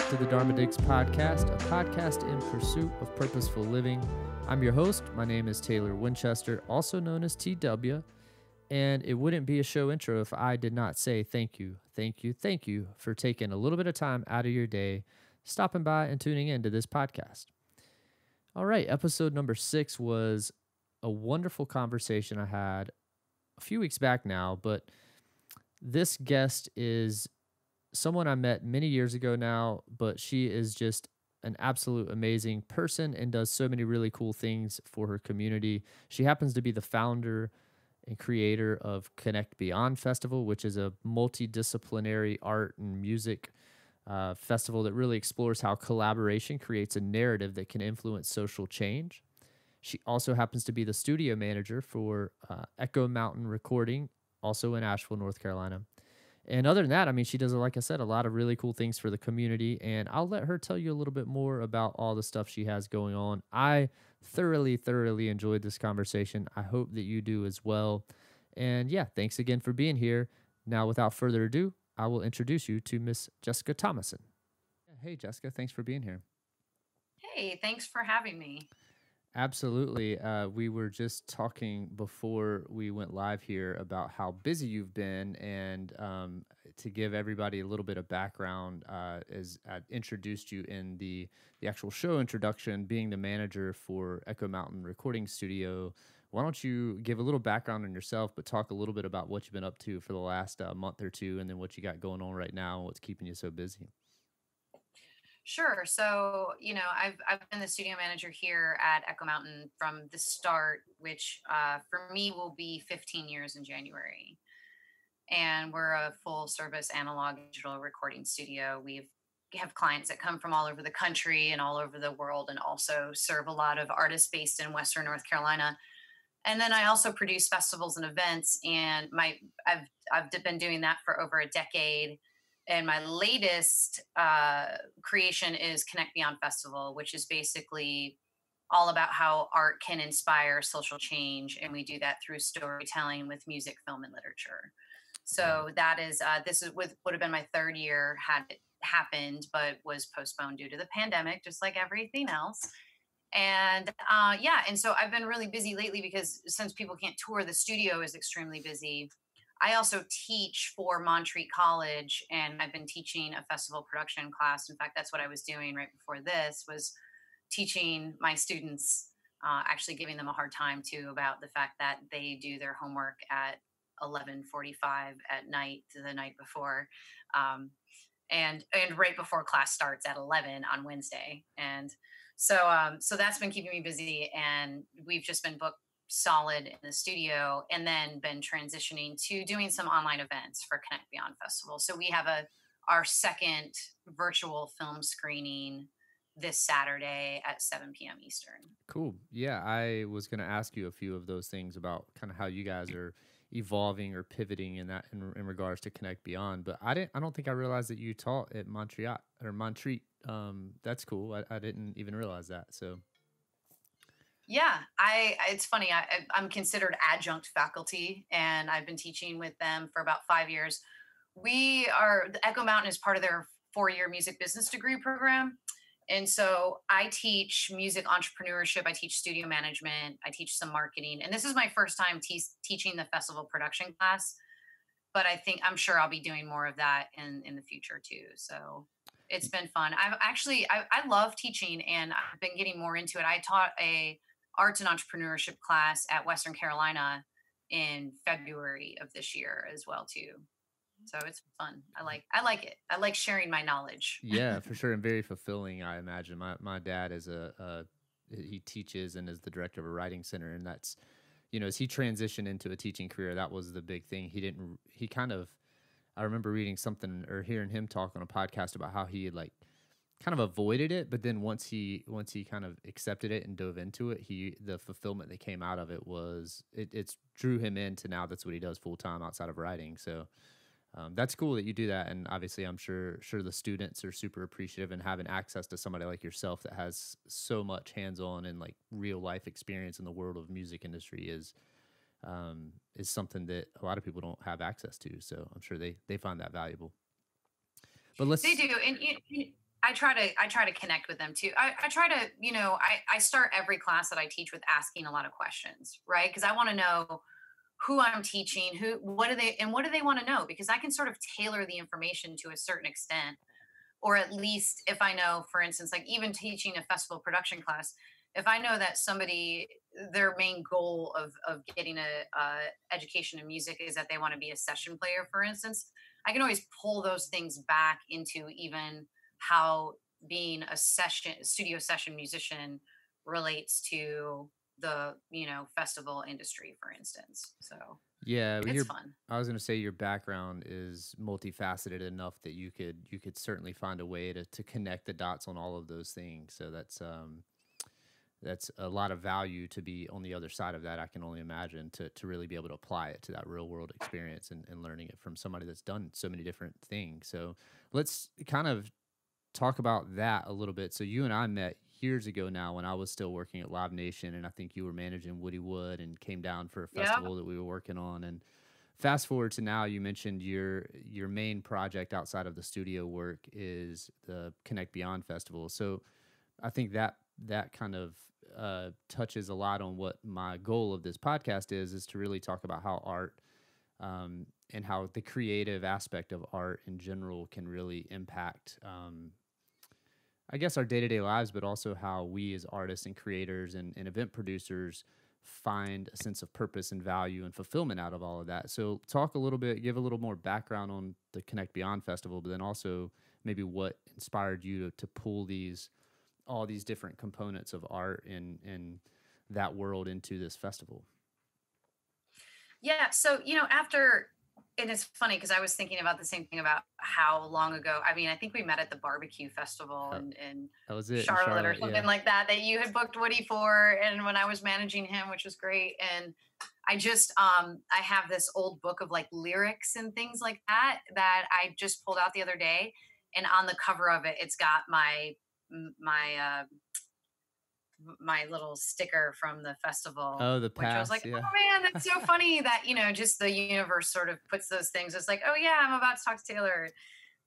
back to the Dharma Digs Podcast, a podcast in pursuit of purposeful living. I'm your host. My name is Taylor Winchester, also known as TW, and it wouldn't be a show intro if I did not say thank you for taking a little bit of time out of your day, stopping by and tuning in to this podcast. All right, episode number 6 was a wonderful conversation I had a few weeks back now, but this guest is someone I met many years ago now, but she is just an absolute amazing person and does so many really cool things for her community. She happens to be the founder and creator of Connect Beyond Festival, which is a multidisciplinary art and music festival that really explores how collaboration creates a narrative that can influence social change. She also happens to be the studio manager for Echo Mountain Recording, also in Asheville, North Carolina. And other than that, I mean, she does, like I said, a lot of really cool things for the community, and I'll let her tell you a little bit more about all the stuff she has going on. I thoroughly enjoyed this conversation. I hope that you do as well. And yeah, thanks again for being here. Now, without further ado, I will introduce you to Miss Jessica Tomasin. Hey, Jessica, thanks for being here. Hey, thanks for having me. Absolutely. We were just talking before we went live here about how busy you've been, and to give everybody a little bit of background, as I introduced you in the actual show introduction, being the manager for Echo Mountain Recording Studio. Why don't you give a little background on yourself, but talk a little bit about what you've been up to for the last month or two, and then what you got going on right now and what's keeping you so busy. Sure. So, I've been the studio manager here at Echo Mountain from the start, which for me will be 15 years in January. And we're a full service analog digital recording studio. We have clients that come from all over the country and all over the world, and also serve a lot of artists based in Western North Carolina. And then I also produce festivals and events, and I've been doing that for over a decade. And my latest creation is Connect Beyond Festival, which is basically all about how art can inspire social change. And we do that through storytelling with music, film, and literature. So that is, would have been my third year had it happened, but was postponed due to the pandemic, just like everything else. And and so I've been really busy lately because since people can't tour, the studio is extremely busy. I also teach for Montreat College, and I've been teaching a festival production class. In fact, that's what I was doing right before this, was teaching my students, actually giving them a hard time too about the fact that they do their homework at 11:45 at night the night before, and right before class starts at 11 on Wednesday. And so that's been keeping me busy, and we've just been booked solid in the studio, and then been transitioning to doing some online events for Connect Beyond Festival. So we have our second virtual film screening this Saturday at 7 p.m. Eastern. Cool. Yeah, I was going to ask you a few of those things about kind of how you guys are evolving or pivoting in regards to Connect Beyond. But I don't think I realized that you taught at Montreat. That's cool. I didn't even realize that. So. Yeah, it's funny. I'm considered adjunct faculty, and I've been teaching with them for about 5 years. The Echo Mountain is part of their 4-year music business degree program. And so I teach music entrepreneurship. I teach studio management. I teach some marketing. And this is my first time teaching the festival production class, but I'm sure I'll be doing more of that in the future too. So it's been fun. I love teaching, and I've been getting more into it. I taught a arts and entrepreneurship class at Western Carolina in February of this year as well too. So it's fun. I like it. I like sharing my knowledge. Yeah, for sure. And very fulfilling, I imagine. My dad is he teaches and is the director of a writing center. And that's, as he transitioned into a teaching career, that was the big thing. I remember reading something or hearing him talk on a podcast about how he had kind of avoided it, but then once he kind of accepted it and dove into it, the fulfillment that came out of it was it's drew him into, now that's what he does full time outside of writing. So that's cool that you do that, and obviously I'm sure the students are super appreciative, and having access to somebody like yourself that has so much hands-on and real life experience in the world of music industry is something that a lot of people don't have access to. So I'm sure they find that valuable. But they do, and I try to connect with them too. I try to, I start every class that I teach with asking a lot of questions, right? Because I want to know who I'm teaching, what do they want to know? Because I can sort of tailor the information to a certain extent, or at least if I know, for instance, like even teaching a festival production class, if I know that somebody, their main goal of getting a education in music is that they want to be a session player, for instance, I can always pull those things back into even how being a studio session musician relates to the festival industry, for instance. So Yeah, it's fun. I was going to say your background is multifaceted enough that you could certainly find a way to connect the dots on all of those things. So that's a lot of value to be on the other side of that. I can only imagine to really be able to apply it to that real world experience and learning it from somebody that's done so many different things. So let's kind of talk about that a little bit. So you and I met years ago now when I was still working at Live Nation, and I think you were managing Woody Wood and came down for a Yeah. festival that we were working on. And fast forward to now, you mentioned your main project outside of the studio work is the Connect Beyond Festival. So I think that kind of touches a lot on what my goal of this podcast is to really talk about how art and how the creative aspect of art in general can really impact I guess our day-to-day lives, but also how we as artists and creators and event producers find a sense of purpose and value and fulfillment out of all of that. So talk a little bit, give a little more background on the Connect Beyond Festival, but then also maybe what inspired you to pull all these different components of art and that world into this festival. Yeah. So, after, and it's funny because I was thinking about the same thing about how long ago. I mean, I think we met at the barbecue festival in That was it, Charlotte or something like that you had booked Woody for. And when I was managing him, which was great. And I just, I have this old book of like lyrics and things like that I just pulled out the other day. And on the cover of it, it's got my little sticker from the festival. Oh, the which I was pass, like, yeah. oh man, that's so funny that, just the universe sort of puts those things. It's like, oh yeah, I'm about to talk to Taylor.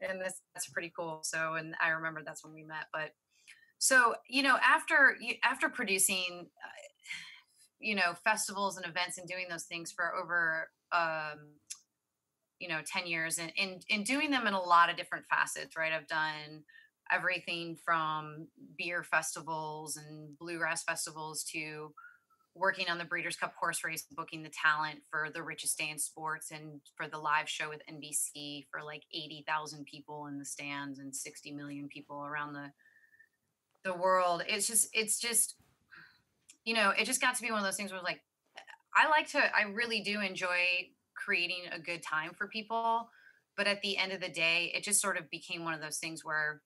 And that's pretty cool. So, and I remember that's when we met. But so, after producing, festivals and events and doing those things for over, 10 years and doing them in a lot of different facets, right? I've done everything from beer festivals and bluegrass festivals to working on the Breeders' Cup horse race, booking the talent for the richest day in sports and for the live show with NBC for like 80,000 people in the stands and 60 million people around the world. It's just, it just got to be one of those things where like, I really do enjoy creating a good time for people. But at the end of the day, it just sort of became one of those things where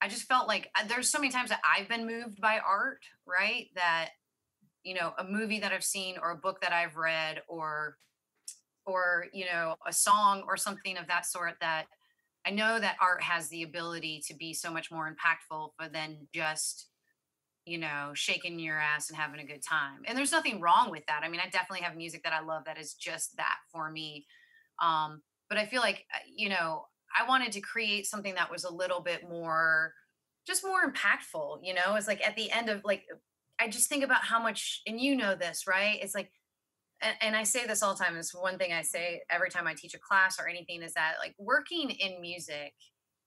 I just felt like there's so many times that I've been moved by art, right? That, a movie that I've seen or a book that I've read or, a song or something of that sort, that I know that art has the ability to be so much more impactful than just, shaking your ass and having a good time. And there's nothing wrong with that. I mean, I definitely have music that I love that is just that for me. But I feel like, I wanted to create something that was a little bit more, just more impactful, it's like at the end of like, I just think about how much, and this, right? It's like, and I say this all the time. It's one thing I say every time I teach a class or anything is that like working in music,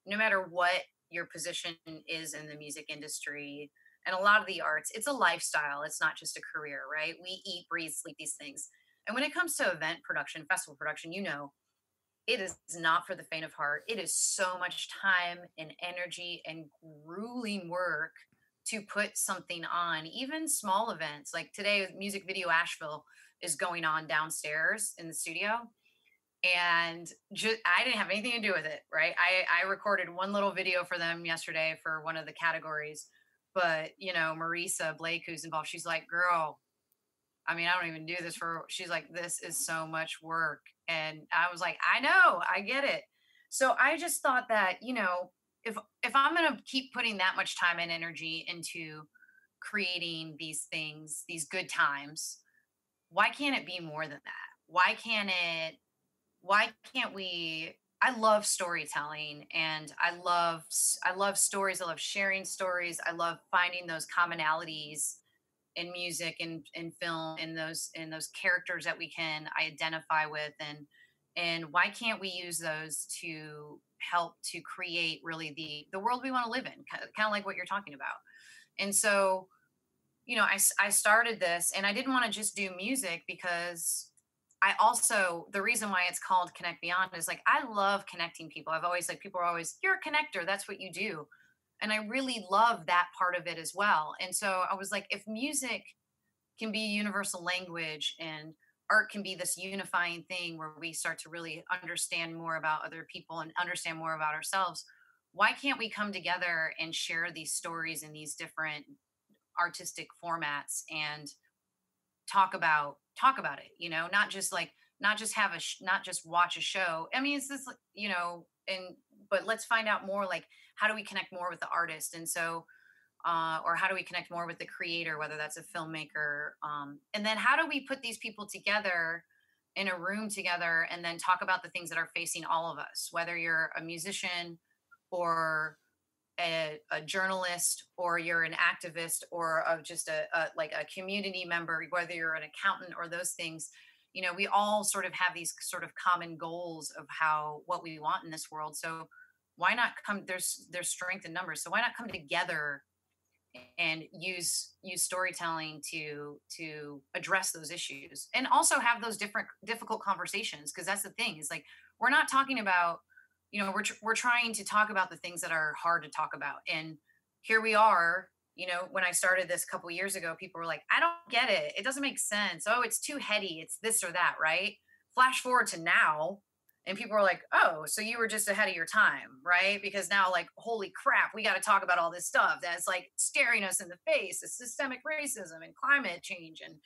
no matter what your position is in the music industry and a lot of the arts, it's a lifestyle. It's not just a career, right? We eat, breathe, sleep these things. And when it comes to event production, festival production, it is not for the faint of heart. It is so much time and energy and grueling work to put something on, even small events. Like today, Music Video Asheville is going on downstairs in the studio. And I didn't have anything to do with it, right? I recorded one little video for them yesterday for one of the categories. But, Marisa Blake, who's involved, she's like, girl, I mean, I don't even do this she's like, this is so much work. And I was like, I know, I get it. So I just thought that, if I'm going to keep putting that much time and energy into creating these things, these good times, why can't it be more than that? Why can't we, I love storytelling, and I love stories. I love sharing stories. I love finding those commonalities in music and film, and those characters that we can identify with, and why can't we use those to help to create really the world we want to live in, kind of like what you're talking about. And so, I started this, and I didn't want to just do music, because I also, the reason why it's called Connect Beyond is like, I love connecting people. I've always, like, people are always, you're a connector, that's what you do. And I really love that part of it as well. And so I was like, if music can be a universal language, and art can be this unifying thing where we start to really understand more about other people and understand more about ourselves, why can't we come together and share these stories in these different artistic formats, and talk about it, not just like, not just have not just watch a show. I mean, it's this, and but let's find out more, like, how do we connect more with the artist? And so, or how do we connect more with the creator, whether that's a filmmaker, and then how do we put these people together in a room together, and then talk about the things that are facing all of us, whether you're a musician, or a journalist, or you're an activist, or of just like a community member, whether you're an accountant or those things. We all sort of have these sort of common goals of what we want in this world. So why not come, there's strength in numbers, so why not come together and use storytelling to address those issues, and also have those different difficult conversations, because that's the thing, is like, we're not talking about, we're trying to talk about the things that are hard to talk about. And here we are, when I started this a couple years ago, people were like, I don't get it, it doesn't make sense, oh, it's too heady, it's this or that, right? Flash forward to now, and people are like, oh, so you were just ahead of your time, right? Because now, like, holy crap, we got to talk about all this stuff that's like staring us in the face, it's systemic racism and climate change, and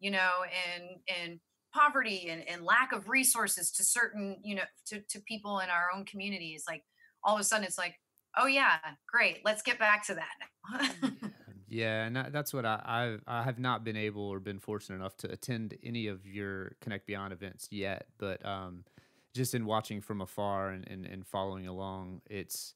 and poverty, and lack of resources to certain, to people in our own communities. Like, all of a sudden it's like, oh yeah, great, let's get back to that now. Yeah, and that's what I have not been able or been fortunate enough to attend any of your Connect Beyond events yet, but just in watching from afar and following along, it's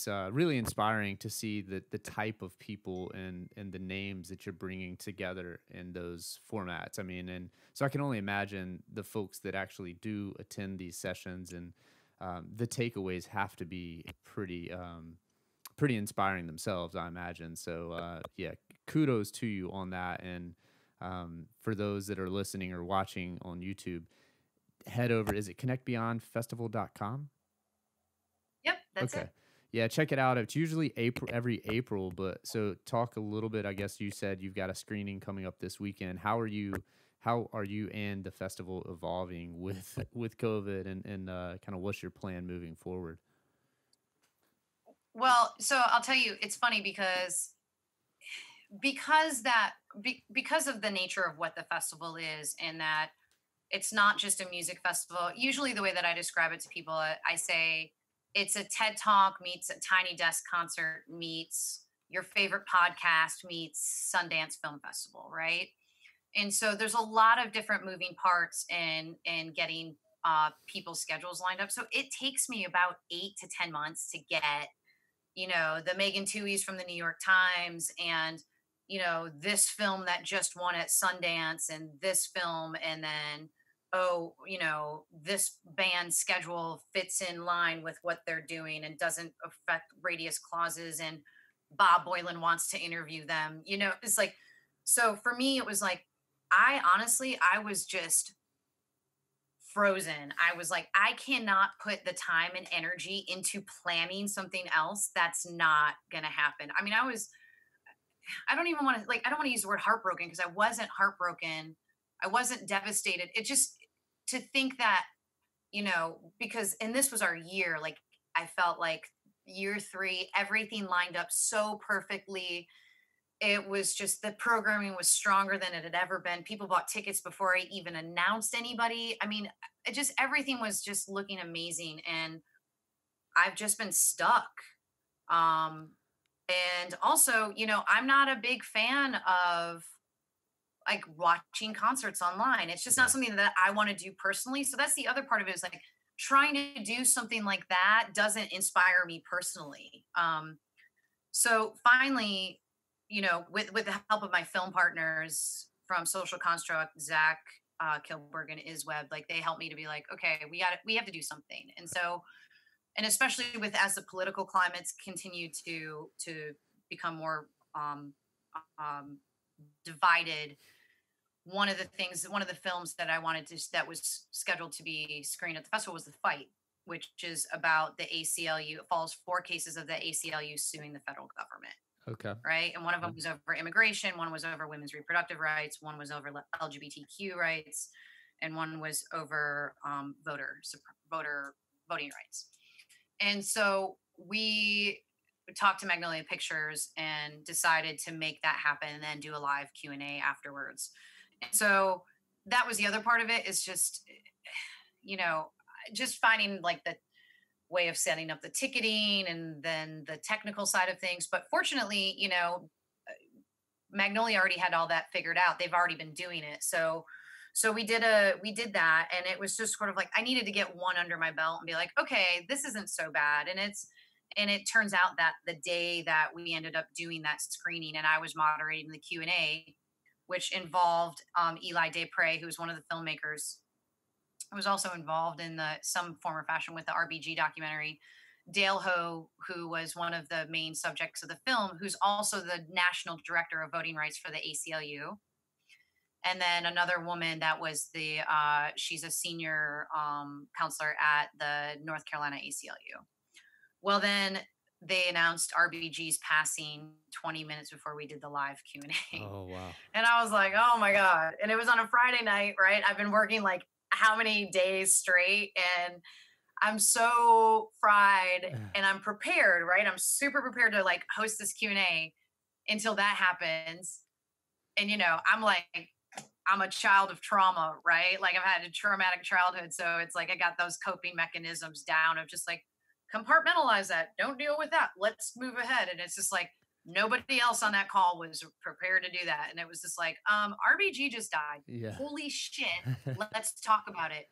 really inspiring to see the type of people and the names that you're bringing together in those formats. I mean, and so I can only imagine the folks that actually do attend these sessions, and the takeaways have to be pretty inspiring themselves, I imagine. So yeah, kudos to you on that. And for those that are listening or watching on YouTube, head over. Is it connectbeyondfestival.com? Yep, that's Okay. it. Yeah, check it out. It's usually every April, but so talk a little bit. I guess you said you've got a screening coming up this weekend. How are you and the festival evolving with COVID, and kind of what's your plan moving forward? Well, so I'll tell you, it's funny, because of the nature of what the festival is, and that it's not just a music festival. Usually the way that I describe it to people, I say it's a TED Talk meets a Tiny Desk concert meets your favorite podcast meets Sundance Film Festival, right? And so there's a lot of different moving parts in getting people's schedules lined up. So it takes me about 8 to 10 months to get, the Megan Tuohy's from the New York Times, and this film that just won at Sundance, and this film, and then, oh, this band's schedule fits in line with what they're doing and doesn't affect radius clauses, and Bob Boylan wants to interview them. It's like, so for me it was like, I was just frozen. I was like, I cannot put the time and energy into planning something else that's not gonna happen. I mean, I don't even want to, like, I don't want to use the word heartbroken, because I wasn't heartbroken. I wasn't devastated. It just, to think that, because, and this was our year, like, I felt like year three, everything lined up so perfectly. It was just, the programming was stronger than it had ever been. People bought tickets before I even announced anybody. I mean, everything was just looking amazing. And I've just been stuck. Um, and also, I'm not a big fan of, like, watching concerts online. It's just not Yeah. something that I want to do personally. So that's the other part of it, is like, trying to do something like that doesn't inspire me personally. So finally, with the help of my film partners from Social Construct, Zach Kilberg and Isweb, like they helped me to be like, okay, we have to do something. And so, and especially with as the political climates continue to become more um, divided, one of the films that I wanted to that was scheduled to be screened at the festival was The Fight, which is about the ACLU. It follows 4 cases of the ACLU suing the federal government. Okay. Right. And one of them was over immigration, one was over women's reproductive rights, one was over LGBTQ rights, and one was over voting rights. And so we talked to Magnolia Pictures and decided to make that happen and then do a live Q&A afterwards. And so that was the other part of it, is just, just finding like the way of setting up the ticketing and then the technical side of things. But fortunately, Magnolia already had all that figured out. They've already been doing it. So we did that, and it was just sort of like, I needed to get one under my belt and be like, okay, this isn't so bad. And it turns out that the day that we ended up doing that screening and I was moderating the Q&A, which involved Eli Desprez, who was one of the filmmakers, who was also involved in some form or fashion with the RBG documentary, Dale Ho, who was one of the main subjects of the film, who's also the national director of voting rights for the ACLU. And then another woman that was she's a senior counselor at the North Carolina ACLU. Well, then they announced RBG's passing 20 minutes before we did the live Q&A. Oh, wow. And I was like, oh my God. And it was on a Friday night, right? I've been working like how many days straight, and I'm so fried and I'm prepared, right? I'm super prepared to like host this Q&A until that happens. And, I'm a child of trauma, right? Like I've had a traumatic childhood. So it's like, I got those coping mechanisms down of just like, compartmentalize that. Don't deal with that. Let's move ahead. And it's just like, nobody else on that call was prepared to do that. And it was just like, RBG just died. Yeah. Holy shit. Let's talk about it.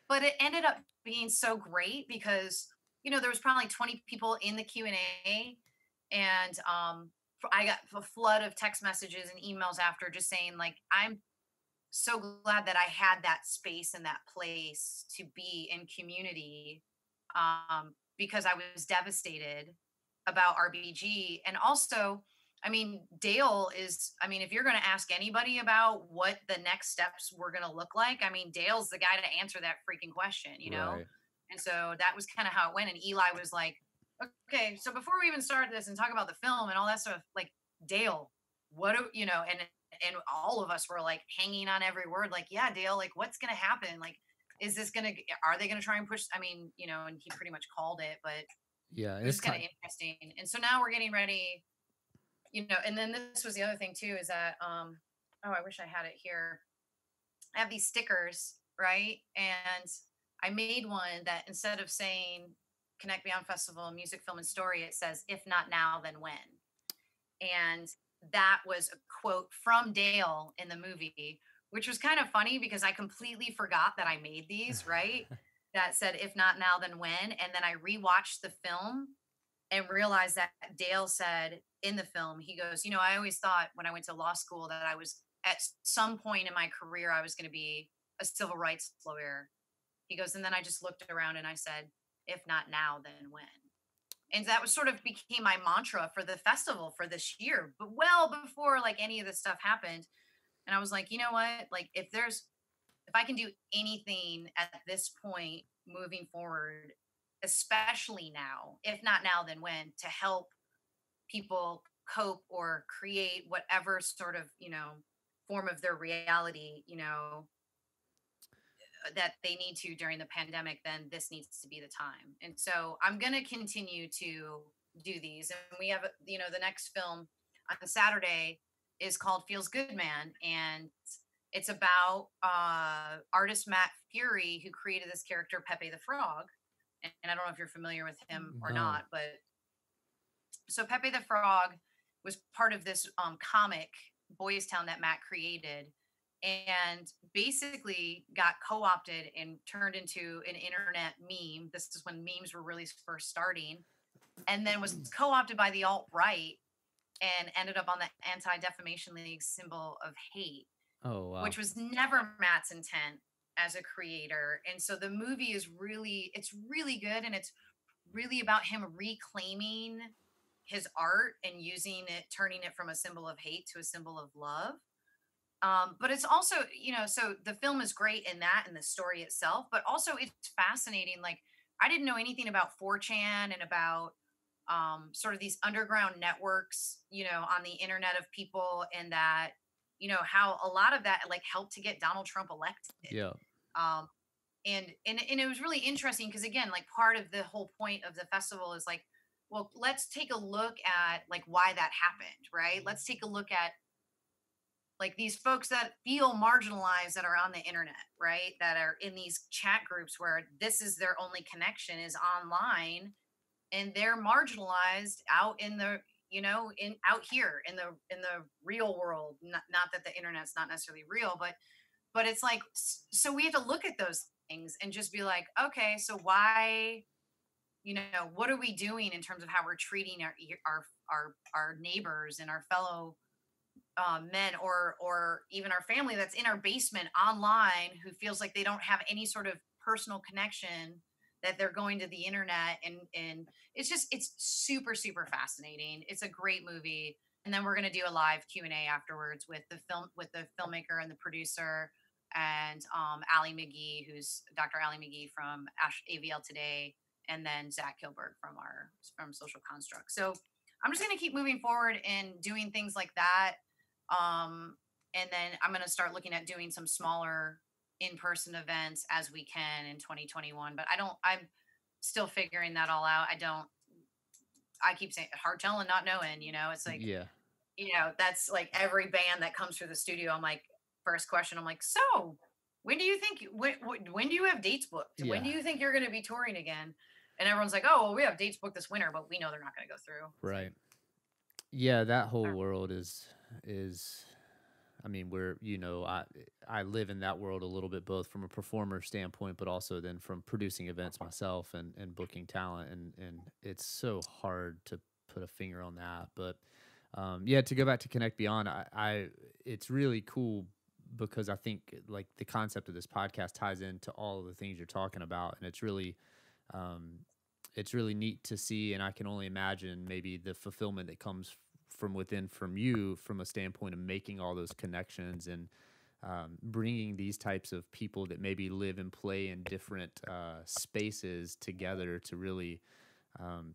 But it ended up being so great because, there was probably 20 people in the Q&A, and I got a flood of text messages and emails after just saying like, I'm so glad that I had that space and that place to be in community, because I was devastated about RBG. And also, Dale is, if you're going to ask anybody about what the next steps were going to look like, Dale's the guy to answer that freaking question, Right. And so that was kind of how it went. And Eli was like, okay, so before we even start this and talk about the film and all that stuff, like, Dale, what do and all of us were like hanging on every word, like, yeah, Dale, like, what's going to happen? Like, are they going to try and push? And he pretty much called it, but yeah, it was kind of interesting. And so now we're getting ready, and then this was the other thing too, is that, I wish I had it here. I have these stickers, right? And I made one that instead of saying Connect Beyond Festival, Music, Film, and Story, it says, if not now, then when? And that was a quote from Dale in the movie, which was kind of funny because I completely forgot that I made these, right? That said, if not now, then when? And then I rewatched the film and realized that Dale said in the film, he goes, I always thought when I went to law school that I was at some point in my career, I was going to be a civil rights lawyer. He goes, and then I just looked around and I said, if not now, then when? And that was sort of became my mantra for the festival for this year, but well before like any of this stuff happened. And I was like, you know what? Like if I can do anything at this point moving forward, especially now, if not now, then when, to help people cope or create whatever sort of, form of their reality, that they need to during the pandemic, then this needs to be the time. And so I'm going to continue to do these. And we have, the next film on Saturday is called Feels Good Man. And it's about artist Matt Fury, who created this character, Pepe the Frog. And I don't know if you're familiar with him or not, but so Pepe the Frog was part of this comic, Boys Town, that Matt created. and basically got co-opted and turned into an internet meme. This is when memes were really first starting, and then was co-opted by the alt-right and ended up on the Anti-Defamation League symbol of hate. Oh, wow. Which was never Matt's intent as a creator. And so the movie is it's really good, and it's really about him reclaiming his art and using it, turning it from a symbol of hate to a symbol of love. But it's also, so the film is great in that and the story itself, but also it's fascinating. Like, I didn't know anything about 4chan and about sort of these underground networks, on the internet of people, and that, how a lot of that like helped to get Donald Trump elected. Yeah. And it was really interesting because, again, like, part of the whole point of the festival is like, well, let's take a look at like why that happened, right? Let's take a look at like these folks that feel marginalized that are on the internet, right? That are in these chat groups where this is their only connection is online, and they're marginalized out in the, out here in the real world. Not that the internet's not necessarily real, but it's like, so we have to look at those things and just be like, okay, so why, what are we doing in terms of how we're treating our neighbors and our fellow men, or even our family that's in our basement online, who feels like they don't have any sort of personal connection, that they're going to the internet, and it's super, super fascinating. It's a great movie. And then we're going to do a live Q&A afterwards with the filmmaker and the producer, and Allie McGee, who's Dr. Allie McGee from AVL Today, and then Zach Kilberg from Social Construct. So I'm just going to keep moving forward and doing things like that. And then I'm going to start looking at doing some smaller in-person events as we can in 2021. But I'm still figuring that all out. I keep saying hard telling, not knowing, it's like, yeah, that's like every band that comes through the studio. I'm like, first question, I'm like, so when do you think, when do you have dates booked? Yeah. When do you think you're going to be touring again? And everyone's like, oh, well, we have dates booked this winter, but we know they're not going to go through. Right. Yeah, that whole world is I mean, I live in that world a little bit, both from a performer standpoint, but also then from producing events myself and booking talent. And it's so hard to put a finger on that. But to go back to Connect Beyond, it's really cool because I think like the concept of this podcast ties into all of the things you're talking about. And it's really neat to see. And I can only imagine maybe the fulfillment that comes from within, from you, from a standpoint of making all those connections and bringing these types of people that maybe live and play in different spaces together to really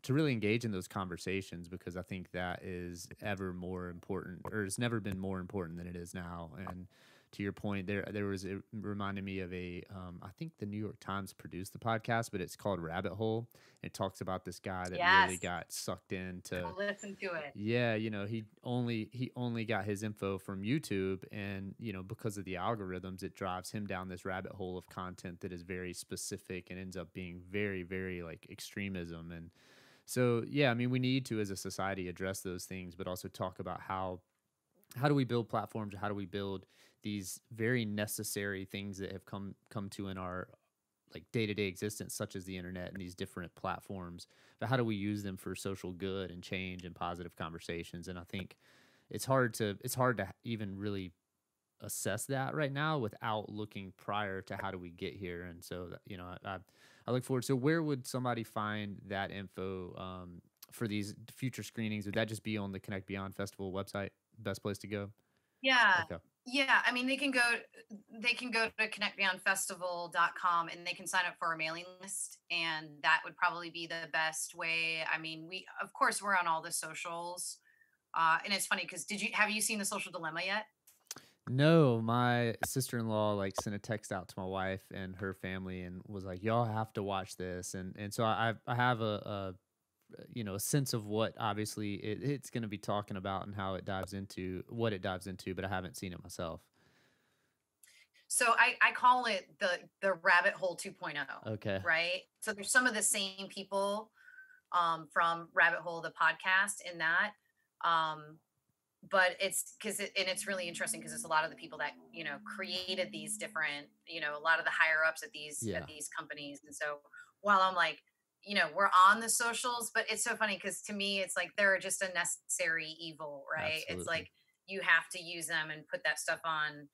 engage in those conversations, because I think that is ever more important, or it's never been more important than it is now. And to your point, it reminded me of I think the New York Times produced the podcast, but it's called Rabbit Hole. It talks about this guy that really got sucked into. I'll listen to it. Yeah, he only got his info from YouTube, and because of the algorithms, it drives him down this rabbit hole of content that is very specific and ends up being very, very like extremism. And so, yeah, I mean, we need to, as a society, address those things, but also talk about how do we build platforms, or how do we build these very necessary things that have come to in our like day-to-day existence, such as the internet and these different platforms, but how do we use them for social good and change and positive conversations? And I think it's hard to even really assess that right now without looking prior to how do we get here. And so, I look forward. So where would somebody find that info for these future screenings? Would that just be on the Connect Beyond Festival website? Best place to go? Yeah. Okay. Yeah. I mean, they can go to connectbeyondfestival.com and they can sign up for our mailing list. And that would probably be the best way. I mean, of course, we're on all the socials. And it's funny because have you seen The Social Dilemma yet? No, my sister-in-law like sent a text out to my wife and her family and was like, y'all have to watch this. And so I have a sense of what obviously it's going to be talking about and how it dives into what it dives into, but I haven't seen it myself. So I call it the Rabbit Hole 2.0. Okay. Right. So there's some of the same people from Rabbit Hole, the podcast, in that. but it's and it's really interesting because it's a lot of the people that, you know, created these different, you know, a lot of the higher ups Yeah, at these companies. And so while I'm like, you know, we're on the socials, but it's so funny because to me it's like they're just a necessary evil, right? It's absolutely. like you have to use them and put that stuff on,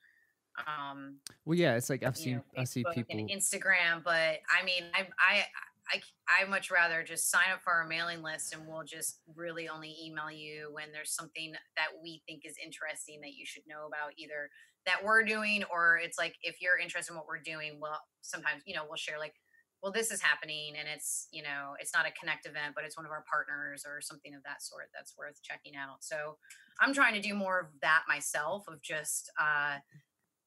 um Well, yeah, it's like you know, I see Facebook and people. Instagram. But I mean, I much rather just sign up for our mailing list, and we'll just really only email you when there's something that we think is interesting that you should know about, either that we're doing, or it's like if you're interested in what we're doing, well, sometimes, you know, we'll share like, well, this is happening and it's, you know, it's not a Connect event, but it's one of our partners or something of that sort that's worth checking out. So I'm trying to do more of that myself, of just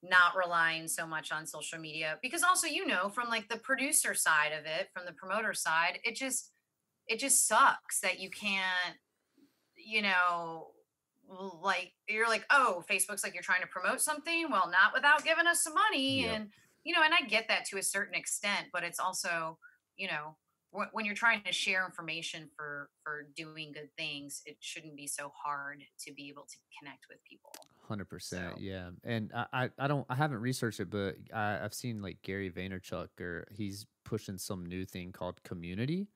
not relying so much on social media, because also, you know, from like the producer side of it, from the promoter side, it just sucks that you can't, you know, like you're like, oh, Facebook's like you're trying to promote something, well, not without giving us some money. Yep. And you know, and I get that to a certain extent, but it's also, you know, when you're trying to share information for doing good things, it shouldn't be so hard to be able to connect with people. 100%, So yeah. And I haven't researched it, but I've seen like Gary Vaynerchuk, or he's pushing some new thing called Community.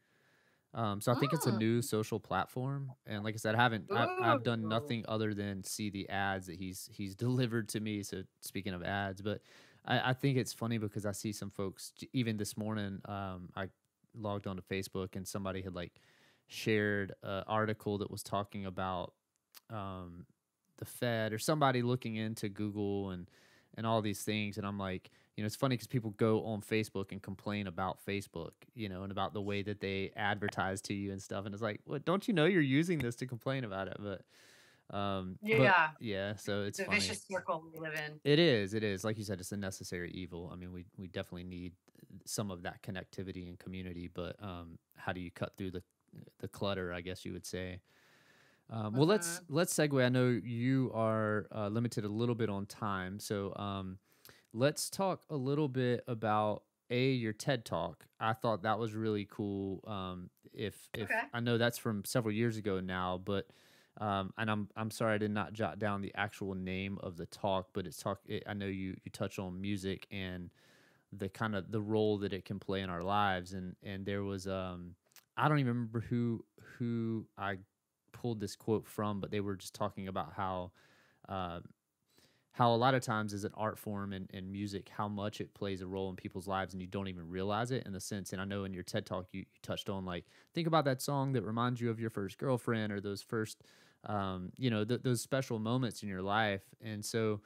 So I think it's a new mm, social platform, and like I said, I've done ooh. nothing other than see the ads that he's delivered to me. So speaking of ads, but I think it's funny because I see some folks even this morning. I logged onto Facebook and somebody had like shared an article that was talking about um, the Fed, or somebody looking into Google and all these things. And I'm like, you know, it's funny because people go on Facebook and complain about Facebook, you know, and about the way that they advertise to you and stuff. And it's like, what? Don't you know you're using this to complain about it? But Yeah, yeah, so it's the funny. vicious circle we live in. It is. It is. Like you said, it's a necessary evil. I mean, we definitely need some of that connectivity and community, but how do you cut through the clutter? I guess you would say. Well, Hmm. let's segue. I know you are limited a little bit on time, so let's talk a little bit about your TED Talk. I thought that was really cool. If Okay. I know that's from several years ago now, but and I'm sorry I did not jot down the actual name of the talk, but I know you touch on music and the kind of the role that it can play in our lives, and there was I don't even remember who I pulled this quote from, but they were just talking about uh, how a lot of times as an art form and music, how much it plays a role in people's lives and you don't even realize it, in the sense. And I know in your TED talk, you touched on like, think about that song that reminds you of your first girlfriend, or those first, you know, those special moments in your life. And so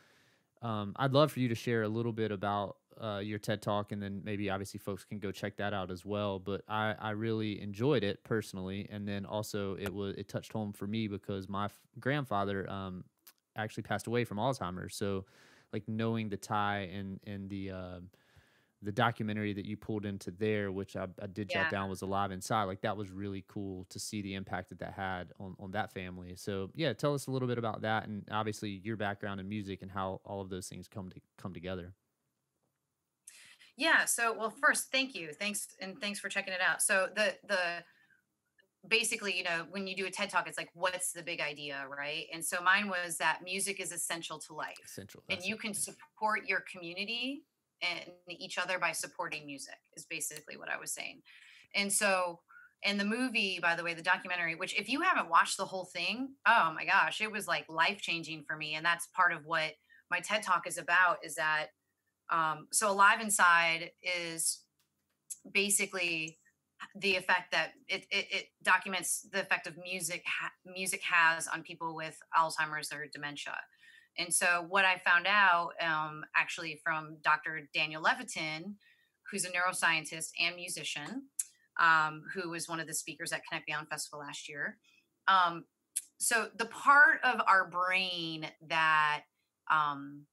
I'd love for you to share a little bit about your TED Talk, and then maybe obviously folks can go check that out as well. But I really enjoyed it personally, and then also it touched home for me because my grandfather actually passed away from Alzheimer's. So like knowing the tie and the documentary that you pulled into there, which I did jot Yeah. down, was Alive Inside. Like that was really cool to see the impact that that had on that family. So yeah, tell us a little bit about that, and obviously your background in music and how all of those things come together. Yeah. So, well, first, thank you. Thanks. And thanks for checking it out. So basically, you know, when you do a TED talk, it's like, what's the big idea? Right. And so mine was that music is essential to life, Essential. and That's you it. can Yeah. support your community and each other by supporting music, is basically what I was saying. And so, and the movie, by the way, the documentary, which if you haven't watched the whole thing, oh my gosh, it was like life changing for me. And that's part of what my TED talk is about, is that so Alive Inside is basically the effect that it documents the effect of music has on people with Alzheimer's or dementia. And so what I found out, actually, from Dr. Daniel Levitin, who's a neuroscientist and musician, who was one of the speakers at Connect Beyond Festival last year. Um, so the part of our brain that um,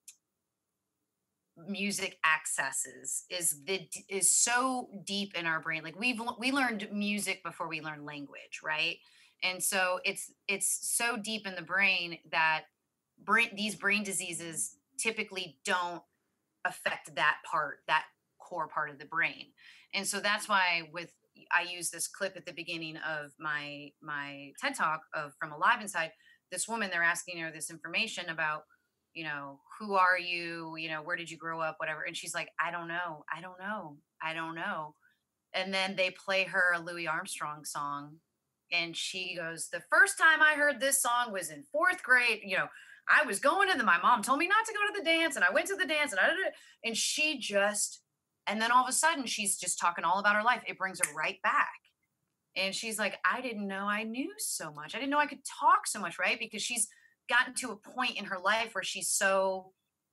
music accesses is so deep in our brain. Like we learned music before we learned language, right? And so it's so deep in the brain that these brain diseases typically don't affect that core part of the brain. And so that's why with I use this clip at the beginning of my TED talk of from Alive Inside, this woman, they're asking her this information about, who are you, where did you grow up, whatever. And she's like, I don't know. I don't know. I don't know. And then they play her a Louis Armstrong song. And she goes, the first time I heard this song was in fourth grade. I was going to my mom told me not to go to the dance, and I went to the dance, and she just, and then all of a sudden she's just talking all about her life. It brings her right back. And she's like, I didn't know I knew so much. I didn't know I could talk so much, right? Because she's gotten to a point in her life where she's so,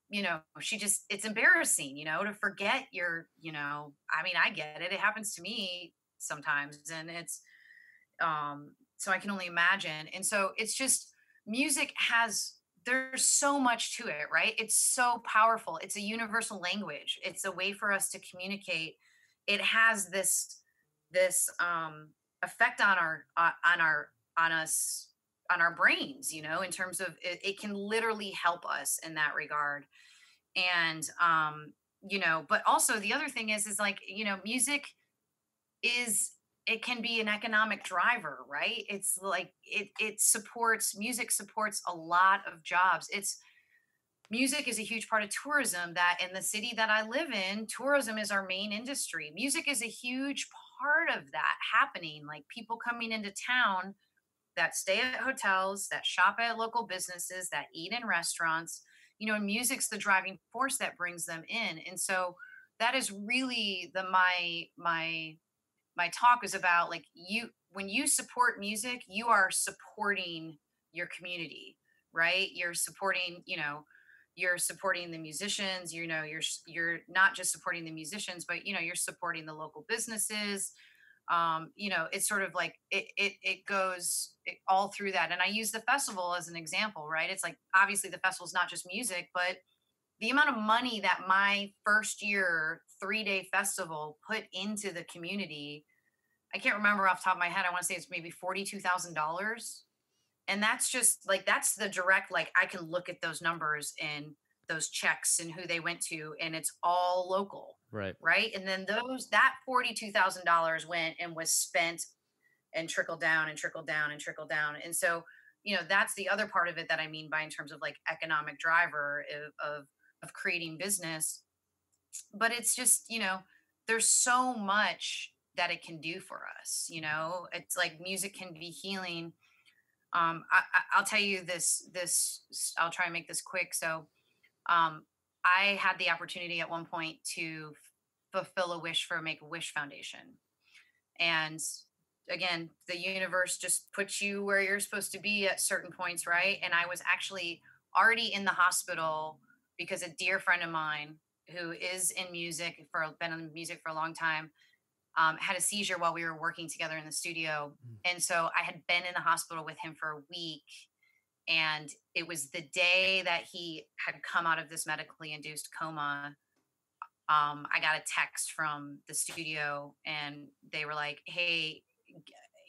it's embarrassing, to forget I get it. It happens to me sometimes. And it's, so I can only imagine. And so it's just, there's so much to it, right? It's so powerful. It's a universal language. It's a way for us to communicate. It has this effect on our brains, in terms of it can literally help us in that regard. And but also the other thing is like, music it can be an economic driver, right? It's like music supports a lot of jobs. Music is a huge part of tourism. That in the city that I live in, tourism is our main industry. Music is a huge part of that happening, like people coming into town that stay at hotels, that shop at local businesses, that eat in restaurants, music's the driving force that brings them in. And so that is really my talk is about, like, when you support music, you are supporting your community, right? You're supporting the musicians, you're not just supporting the musicians, but you're supporting the local businesses. It's sort of like it goes all through that. And I use the festival as an example, right? It's like, obviously the festival is not just music, but the amount of money that my first year 3-day festival put into the community, I can't remember off the top of my head. I want to say it's maybe $42,000. And that's just like, that's the direct, like, I can look at those numbers and those checks and who they went to, and it's all local. Right. And then that $42,000 went and was spent and trickled down and trickled down and trickled down. And so, that's the other part of it that I mean by, in terms of like economic driver of creating business. But it's just, there's so much that it can do for us. It's like music can be healing. I'll tell you this, I'll try and make this quick. So, I had the opportunity at one point to fulfill a wish for Make-A-Wish Foundation. And again, the universe just puts you where you're supposed to be at certain points, right? And I was actually already in the hospital because a dear friend of mine who is in music, been in music for a long time, had a seizure while we were working together in the studio. And so I had been in the hospital with him for a week. And it was the day that he had come out of this medically induced coma. I got a text from the studio and they were like, hey,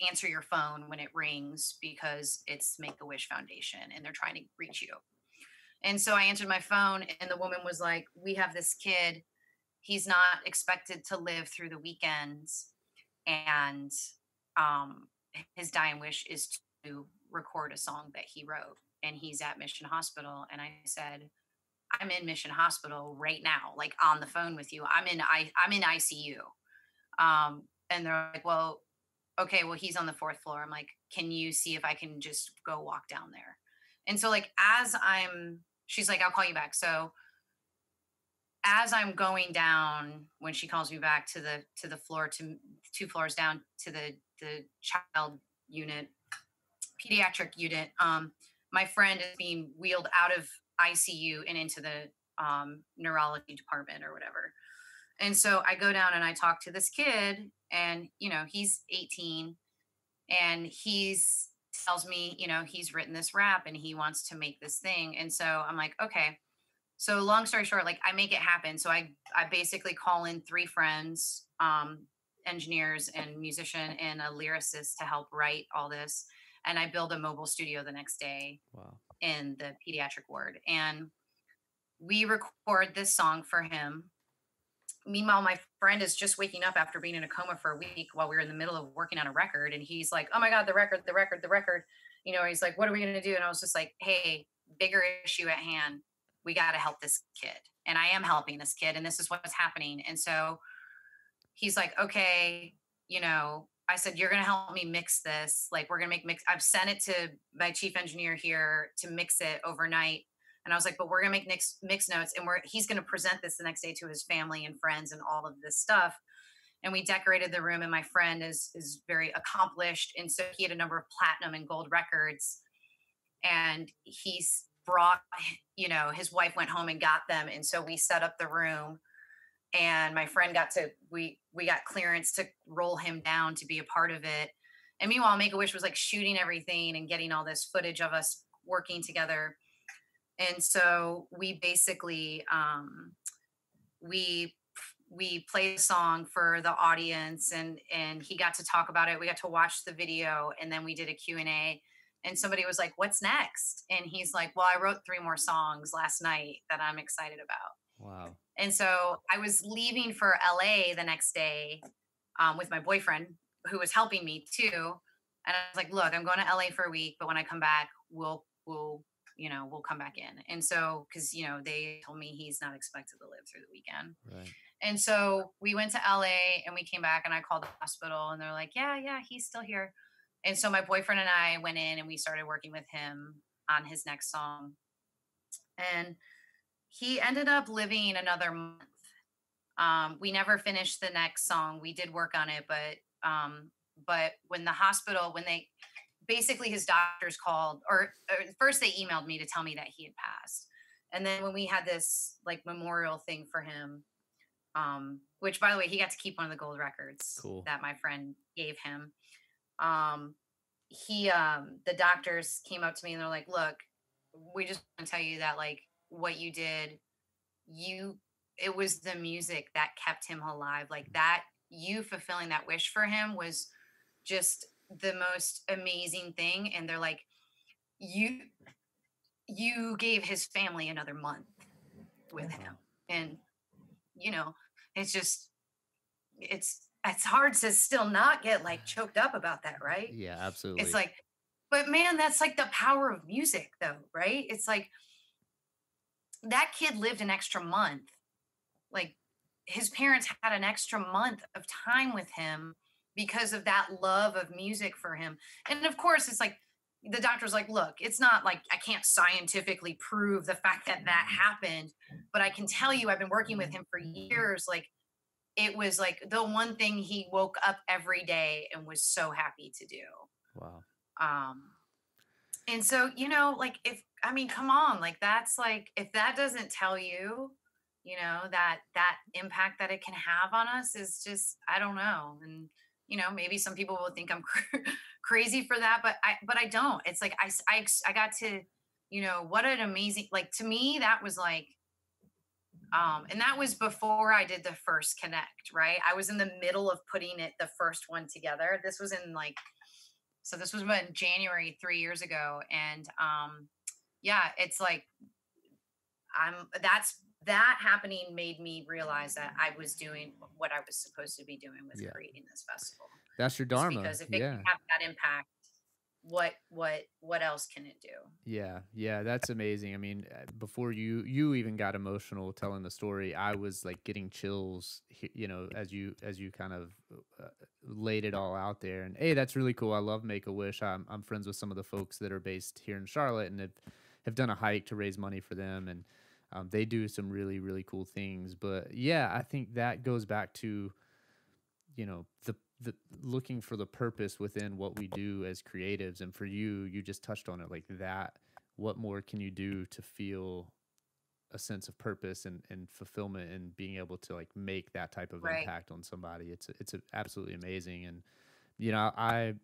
answer your phone when it rings because it's Make-A-Wish Foundation and they're trying to reach you. And so I answered my phone and the woman was like, we have this kid. He's not expected to live through the weekends. And his dying wish is to record a song that he wrote. And he's at Mission Hospital. And I said, I'm in Mission Hospital right now, like on the phone with you. I'm in ICU. And they're like, well, okay, well, he's on the 4th floor. I'm like, can you see if I can just go walk down there? And so like, she's like, I'll call you back. So as I'm going down, when she calls me back to the floor, to 2 floors down to the child unit, pediatric unit, my friend is being wheeled out of ICU and into the neurology department or whatever. And so I go down and I talk to this kid and, he's 18 and tells me, he's written this rap and he wants to make this thing. And so I'm like, okay. So long story short, like I make it happen. So I basically call in 3 friends, engineers and musician and a lyricist to help write all this. And I build a mobile studio the next day. Wow. In the pediatric ward. And we record this song for him. Meanwhile, my friend is just waking up after being in a coma for a week while we were in the middle of working on a record. And he's like, oh my God, the record. he's like, what are we going to do? And I was just like, hey, bigger issue at hand. We got to help this kid. And I am helping this kid. And this is what's happening. And so he's like, okay, I said, you're going to help me mix this. Like, we're going to mix. I've sent it to my chief engineer here to mix it overnight. And I was like, but we're going to make mix notes, and he's going to present this the next day to his family and friends and all of this stuff. And we decorated the room, and my friend is very accomplished. And so he had a number of platinum and gold records, and he's brought, his wife went home and got them. And so we set up the room, and my friend we got clearance to roll him down to be a part of it. And meanwhile, Make-A-Wish was like shooting everything and getting all this footage of us working together. And so we basically, we played a song for the audience, and he got to talk about it. We got to watch the video, and then we did a Q&A, and somebody was like, what's next? And he's like, well, I wrote 3 more songs last night that I'm excited about. Wow. And so I was leaving for LA the next day with my boyfriend, who was helping me too. And I was like, look, I'm going to LA for a week, but when I come back, we'll come back in. And so, cause they told me he's not expected to live through the weekend. Right. And so we went to LA, and we came back, and I called the hospital, and they're like, yeah, he's still here. And so my boyfriend and I went in, and we started working with him on his next song. And he ended up living another month. We never finished the next song. We did work on it, but when basically his doctors called, or first they emailed me to tell me that he had passed. And then when we had this like memorial thing for him, which by the way, he got to keep one of the gold records that my friend gave him. The doctors came up to me, and they're like, look, we just want to tell you that like what you did, it was the music that kept him alive. Like that, you fulfilling that wish for him was just the most amazing thing. And they're like, you gave his family another month with him. And it's hard to still not get like choked up about that, right? Yeah, absolutely. It's like, but man, that's like the power of music though, right? It's like that kid lived an extra month. Like his parents had an extra month of time with him because of that love of music for him. And of course, it's like the doctor's like, look, it's not like I can't scientifically prove the fact that happened, but I can tell you I've been working with him for years. Like it was like the one thing he woke up every day and was so happy to do. Wow. And so, like come on, like that's like, if that doesn't tell you, that impact that it can have on us is just, I don't know. And, maybe some people will think I'm crazy for that, but I don't. It's like, I got to, what an amazing, like to me, that was like, and that was before I did the first connect, right? I was in the middle of putting the first one together. This was in this was in January 3 years ago. And, it's like, that happening made me realize that I was doing what I was supposed to be doing with creating this festival. That's your Dharma. Because if it can have that impact, what else can it do? Yeah, that's amazing. I mean, before you even got emotional telling the story, I was like getting chills, as you kind of laid it all out there. And hey, that's really cool. I love Make-A-Wish. I'm friends with some of the folks that are based here in Charlotte, and have done a hike to raise money for them, and they do some really, really cool things. But yeah, I think that goes back to, the looking for the purpose within what we do as creatives. And for you just touched on it like that. What more can you do to feel a sense of purpose and fulfillment, and being able to like make that type of impact on somebody? It's absolutely amazing. And, I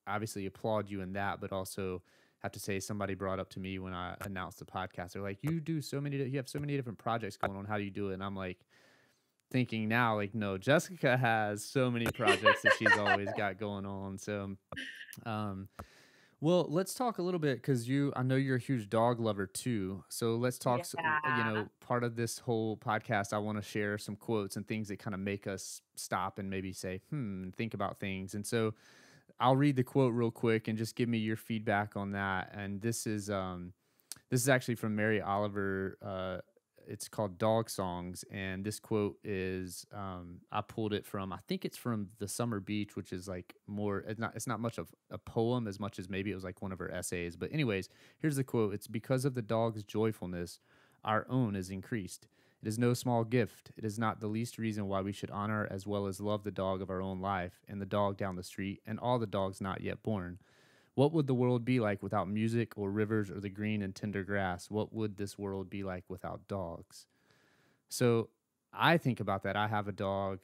obviously applaud you in that, but also have to say, somebody brought up to me when I announced the podcast, they're like, you have so many different projects going on. How do you do it? And I'm like, thinking now, like, no, Jessica has so many projects that she's always got going on. So, well, let's talk a little bit, because I know you're a huge dog lover too. So let's talk, part of this whole podcast, I want to share some quotes and things that kind of make us stop and maybe say, think about things. And so I'll read the quote real quick and just give me your feedback on that. And this is actually from Mary Oliver. It's called Dog Songs, and this quote is I pulled it from, I think it's from The Summer Beach, which is like more, it's not much of a poem as much as maybe it was like one of her essays. But anyways, here's the quote. It's because of the dog's joyfulness, our own is increased. It is no small gift. It is not the least reason why we should honor as well as love the dog of our own life and the dog down the street and all the dogs not yet born. What would the world be like without music or rivers or the green and tender grass? What would this world be like without dogs? So I think about that. I have a dog.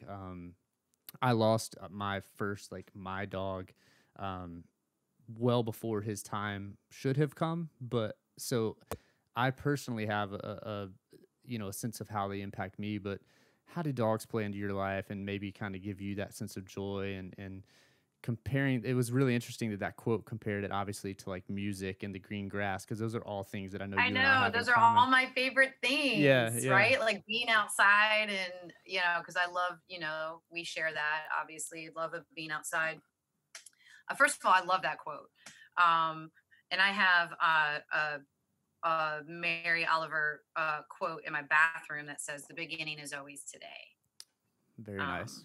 I lost my first, like my dog, um, well before his time should have come. But so I personally have a sense of how they impact me. But how do dogs play into your life and maybe kind of give you that sense of joy and comparing? It was really interesting that quote compared it obviously to like music and the green grass, because those are all things that I know you and I have Those in are common. all my favorite things. Yeah, yeah. Right, like being outside, and because I love, we share that, obviously love of being outside. First of all, I love that quote, and I have a Mary Oliver quote in my bathroom that says, "The beginning is always today." Very nice.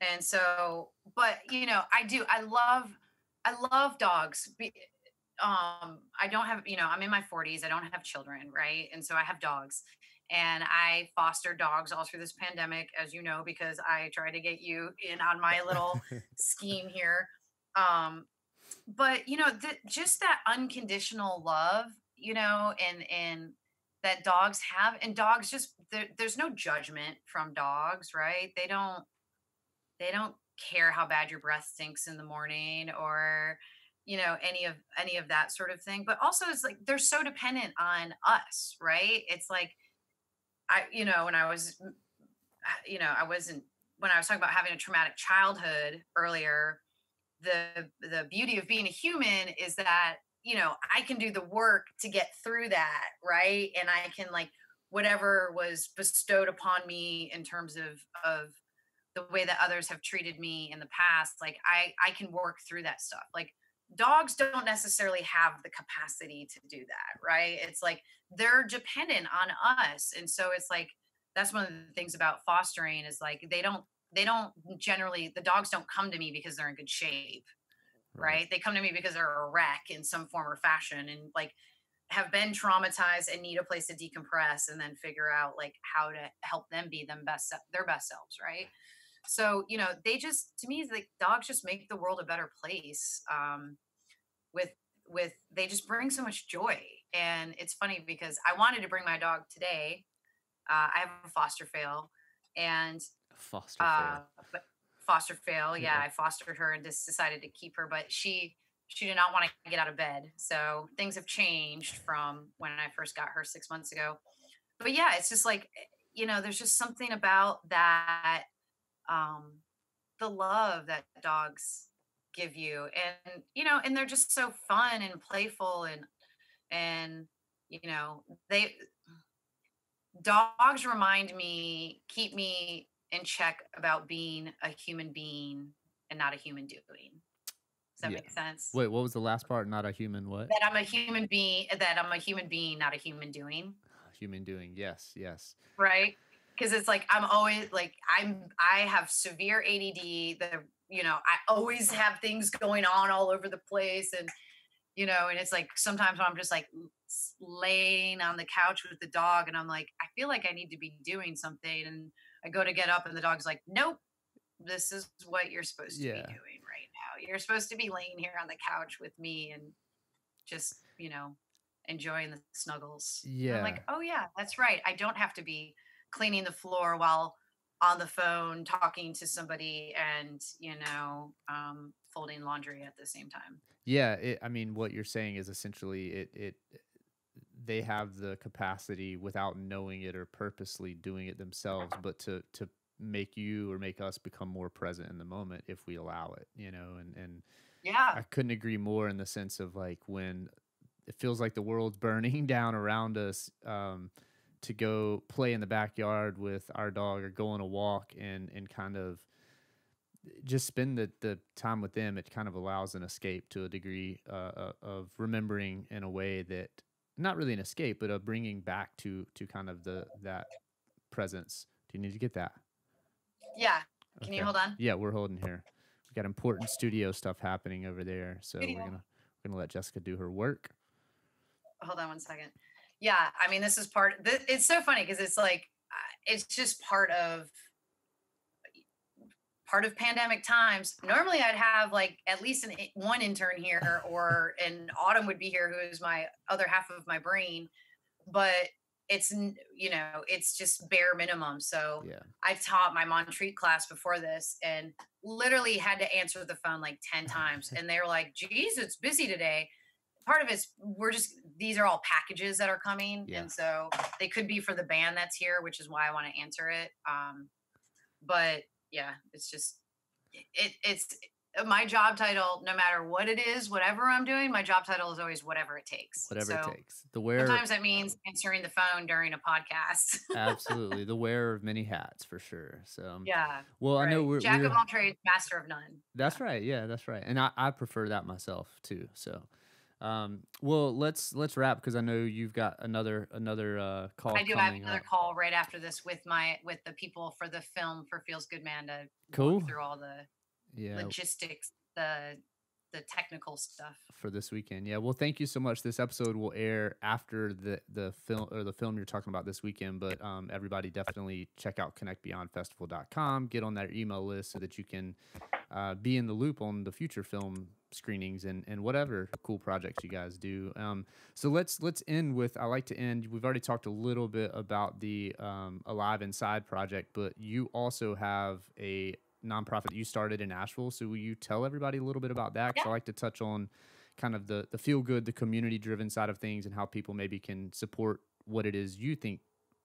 And so, but I love dogs. I don't have, I'm in my 40s. I don't have children, right? And so I have dogs, and I foster dogs all through this pandemic, as you know, because I try to get you in on my little scheme here. But just that unconditional love, and that dogs have, and dogs just there's no judgment from dogs, right? They don't care how bad your breath stinks in the morning, or any of that sort of thing. But also, it's like they're so dependent on us, right? It's like when I was I wasn't when I was talking about having a traumatic childhood earlier, the beauty of being a human is that I can do the work to get through that, right? And I can, like, whatever was bestowed upon me in terms of the way that others have treated me in the past, like I can work through that stuff. Like, dogs don't necessarily have the capacity to do that, right? It's like they're dependent on us. And so it's like that's one of the things about fostering, is like they don't generally, the dogs don't come to me because they're in good shape, right? They come to me because they're a wreck in some form or fashion, and like have been traumatized and need a place to decompress, and then figure out like how to help them be their best selves, right? So they just, to me, like, dogs just make the world a better place. With they just bring so much joy. And it's funny because I wanted to bring my dog today. I have a foster fail, and Foster fail. but foster fail. Yeah, I fostered her and just decided to keep her, but she did not want to get out of bed. So things have changed from when I first got her 6 months ago. But yeah, it's just like, there's just something about that, the love that dogs give you. And and they're just so fun and playful, and they dogs keep me in check about being a human being and not a human doing. Does that make sense? Wait, what was the last part? Not a human what? That I'm a human being, not a human doing. Human doing. Yes, yes. Right? Because it's like I'm always like I have severe ADD. I always have things going on all over the place, and and it's like sometimes I'm just like laying on the couch with the dog, and I'm like, I feel like I need to be doing something, and I go to get up, and the dog's like, nope, this is what you're supposed to be doing right now. You're supposed to be laying here on the couch with me and just enjoying the snuggles. Yeah. And I'm like, oh yeah, that's right. I don't have to be cleaning the floor while on the phone talking to somebody and folding laundry at the same time. Yeah, I mean, what you're saying is essentially they have the capacity without knowing it or purposely doing it themselves, but to make you or make us become more present in the moment if we allow it, and yeah, I couldn't agree more in the sense of like when it feels like the world's burning down around us, to go play in the backyard with our dog or go on a walk and kind of just spend the time with them. It kind of allows an escape to a degree of remembering in a way that not really an escape, but a bringing back to kind of that presence. Do you need to get that? Yeah. Can you Okay. hold on? Yeah, we're holding here. We got important studio stuff happening over there, so we're gonna let Jessica do her work. Hold on one second. Yeah, I mean, this is it's so funny because it's like it's just part of pandemic times. Normally I'd have like at least one intern here, or an Autumn would be here, who is my other half of my brain, but it's, it's just bare minimum. So Yeah. I taught my Montreat class before this and literally had to answer the phone like 10 times. And they were like, geez, it's busy today. Part of it's, these are all packages that are coming. Yeah. And so they could be for the band that's here, which is why I want to answer it. But yeah, it's just, it's my job title, no matter what it is, whatever I'm doing, my job title is always whatever it takes. Whatever it takes. Sometimes that means answering the phone during a podcast. Absolutely. The wearer of many hats, for sure. So yeah. Well, right. I know we're Jack of all trades, master of none. That's right. Yeah, that's right. And I prefer that myself too. So well, let's wrap, because I know you've got another call. I do have another call right after this with the people for the film for Feels Good Man to cool walk through all the logistics, the technical stuff for this weekend. Yeah. Well, thank you so much. This episode will air after the film you're talking about this weekend, but everybody definitely check out connectbeyondfestival.com, get on their email list so that you can be in the loop on the future film screenings and whatever cool projects you guys do. So let's end with, I like to end, we've already talked a little bit about the Alive Inside project, but you also have a nonprofit you started in Asheville. So will you tell everybody a little bit about that? Because I like to touch on kind of the feel good, the community driven side of things, and how people maybe can support what it is you think,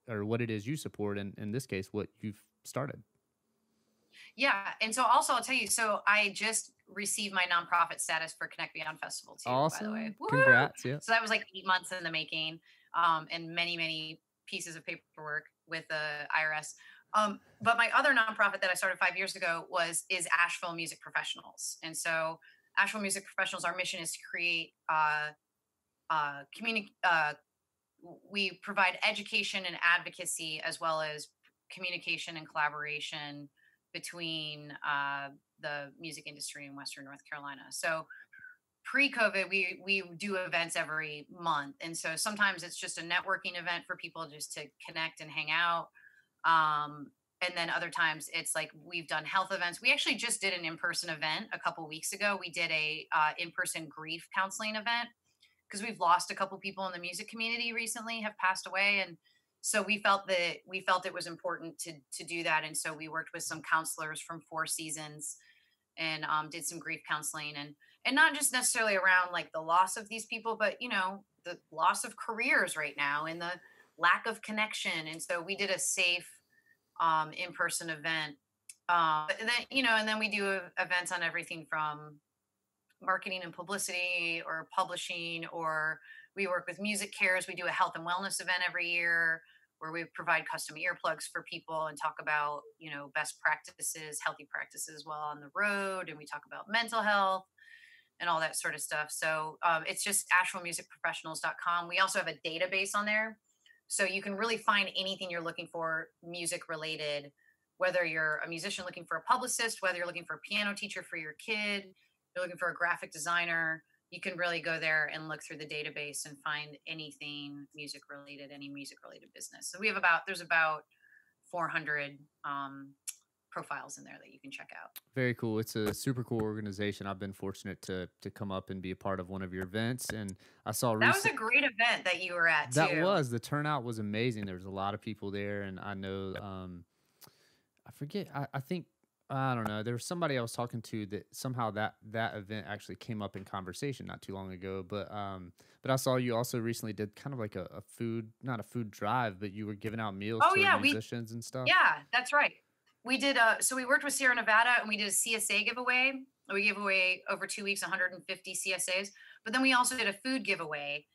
or what it is you support, and in this case, what you've started. Yeah. And so also I'll tell you, so I just received my nonprofit status for Connect Beyond Festival too, awesome. By the way. Woo-hoo! Congrats. Yeah. So that was like 8 months in the making, and many, many pieces of paperwork with the IRS. But my other nonprofit that I started 5 years ago is Asheville Music Professionals. And so Asheville Music Professionals, our mission is to create we provide education and advocacy, as well as communication and collaboration between the music industry in Western North Carolina. So pre-COVID, we do events every month. And so sometimes it's just a networking event for people just to connect and hang out. And then other times it's like we've done health events. We actually just did an in-person event a couple weeks ago. We did a in-person grief counseling event because we've lost a couple people in the music community recently, have passed away. And so we felt it was important to do that. And so we worked with some counselors from Four Seasons and did some grief counseling and not just necessarily around like the loss of these people, but the loss of careers right now and the lack of connection. And so we did a safe in-person event. And then we do events on everything from marketing and publicity or publishing, or we work with Music Cares. We do a health and wellness event every year where we provide custom earplugs for people and talk about, best practices, healthy practices while on the road. And we talk about mental health and all that sort of stuff. So it's just AshevilleMusicProfessionals.com. We also have a database on there. So you can really find anything you're looking for music related, whether you're a musician looking for a publicist, whether you're looking for a piano teacher for your kid, you're looking for a graphic designer, you can really go there and look through the database and find anything music related, any music related business. So there's about 400 profiles in there that you can check out. Very cool. It's a super cool organization. I've been fortunate to come up and be a part of one of your events, and I saw that was a great event that you were at too. That was, the turnout was amazing. There was a lot of people there, and I know I forget, I think, I don't know, there was somebody I was talking to that somehow that event actually came up in conversation not too long ago, but I saw you also recently did kind of like a food, not a food drive, but you were giving out meals to musicians and stuff. Yeah, that's right. We did, so we worked with Sierra Nevada and we did a CSA giveaway. We gave away over 2 weeks, 150 CSAs, but then we also did a food giveaway.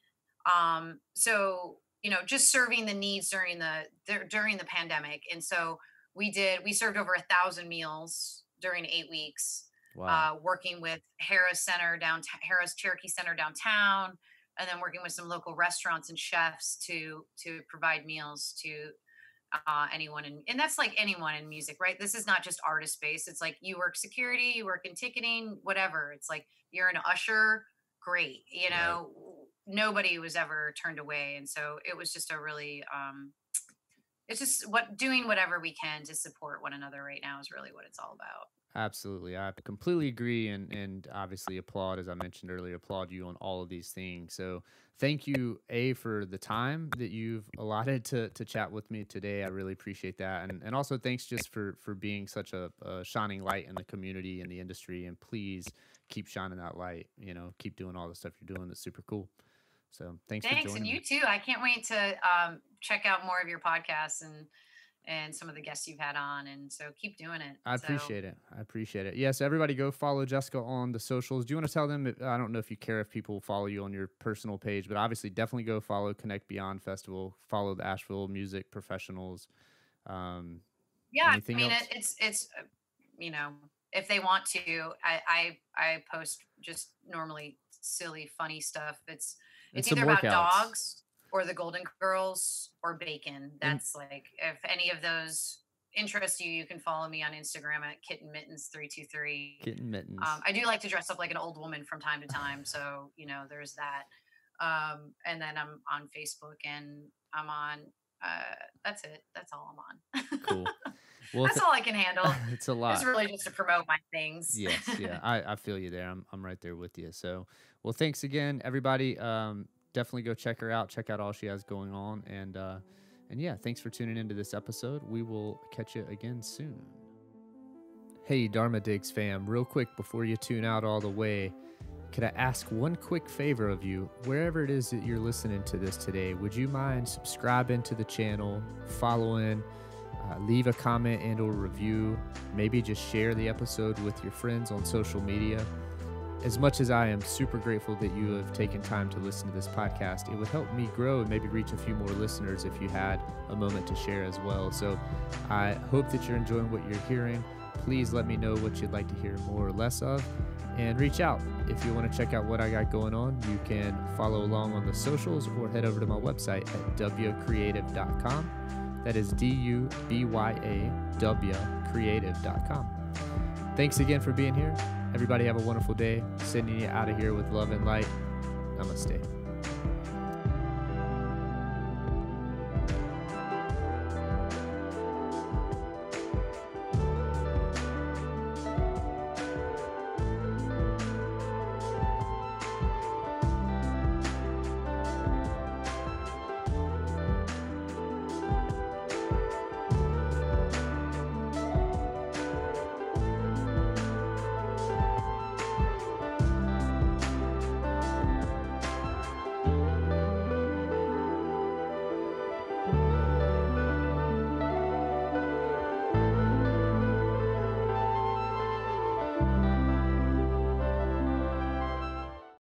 So, just serving the needs during the pandemic. And so we served over 1,000 meals during 8 weeks. Wow. Working with Harris Cherokee Center downtown, and then working with some local restaurants and chefs to provide meals to anyone. And that's like anyone in music, right? This is not just artist based. It's like you work security, you work in ticketing, whatever. It's like you're an usher, great. You know, nobody was ever turned away. And so it was just a really, it's just doing whatever we can to support one another right now is really what it's all about. Absolutely. I completely agree and obviously applaud, as I mentioned earlier, applaud you on all of these things. So thank you, for the time that you've allotted to chat with me today. I really appreciate that. And also thanks just for being such a shining light in the community and the industry. And please keep shining that light, keep doing all the stuff you're doing. That's super cool. So thanks for joining and you me. too. I can't wait to check out more of your podcasts and some of the guests you've had on. And so keep doing it. I appreciate it. Yes, everybody go follow Jessica on the socials. Do you want to tell them, I don't know if you care if people follow you on your personal page, but obviously definitely go follow Connect Beyond Festival, follow the Asheville Music Professionals. Anything else? It's if they want to, I post just normally silly, funny stuff. It's either about dogs or the Golden Girls or bacon. That's like, if any of those interest you, you can follow me on Instagram at Kitten Mittens 323. Kitten Mittens. I do like to dress up like an old woman from time to time. So, there's that. And then I'm on Facebook and I'm on, that's it. That's all I'm on. Cool. Well, that's all I can handle. It's a lot. It's really just to promote my things. Yes. Yeah. I feel you there. I'm right there with you. So, well, thanks again, everybody. Definitely go check her out. Check out all she has going on. And yeah, thanks for tuning into this episode. We will catch you again soon. Hey, Dharma Digs fam, real quick before you tune out all the way, could I ask one quick favor of you? Wherever it is that you're listening to this today, would you mind subscribing to the channel, following, leave a comment and or review, maybe just share the episode with your friends on social media? As much as I am super grateful that you have taken time to listen to this podcast, it would help me grow and maybe reach a few more listeners if you had a moment to share as well. So I hope that you're enjoying what you're hearing. Please let me know what you'd like to hear more or less of, and reach out. If you want to check out what I got going on, you can follow along on the socials or head over to my website at wcreative.com. That is DUBYAW creative.com. Thanks again for being here. Everybody have a wonderful day. Sending you out of here with love and light. Namaste.